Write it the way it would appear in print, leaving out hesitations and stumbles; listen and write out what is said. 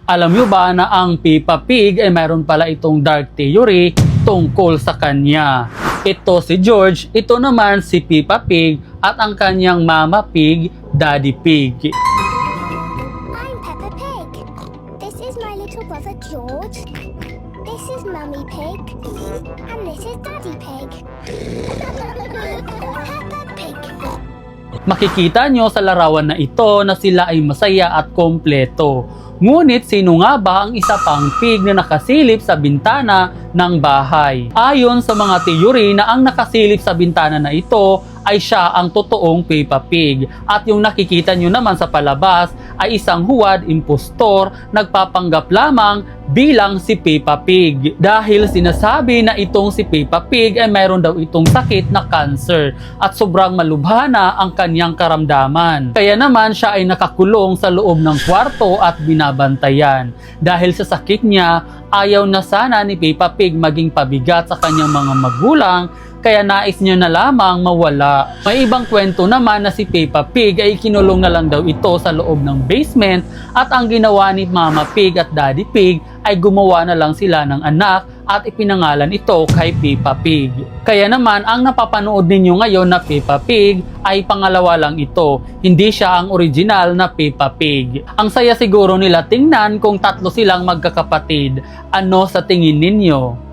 Alam nyo ba na ang Peppa Pig ay mayroon pala itong dark theory tungkol sa kanya? Ito si George, ito naman si Peppa Pig at ang kanyang Mama Pig, Daddy Pig. I'm Peppa Pig. This is my little brother George. This is Mummy Pig. And this is Daddy Pig. Peppa Pig. Makikita nyo sa larawan na ito na sila ay masaya at kompleto. Ngunit sino nga ba ang isa pang pig na nakasilip sa bintana ng bahay? Ayon sa mga teorya na ang nakasilip sa bintana na ito ay siya ang totoong Peppa Pig at yung nakikita nyo naman sa palabas ay isang huwad impostor nagpapanggap lamang bilang si Peppa Pig dahil sinasabi na itong si Peppa Pig ay mayroon daw itong sakit na cancer at sobrang malubhana ang kanyang karamdaman. Kaya naman siya ay nakakulong sa loob ng kwarto at binabantayan. Dahil sa sakit niya, ayaw na sana ni Peppa Pig maging pabigat sa kanyang mga magulang kaya nais niya na lamang mawala. May ibang kwento naman na si Peppa Pig ay kinulong na lang daw ito sa loob ng basement at ang ginawa ni Mama Pig at Daddy Pig ay gumawa na lang sila ng anak at ipinangalan ito kay Peppa Pig. Kaya naman ang napapanood ninyo ngayon na Peppa Pig ay pangalawa lang ito. Hindi siya ang original na Peppa Pig. Ang saya siguro nila tingnan kung tatlo silang magkakapatid. Ano sa tingin ninyo?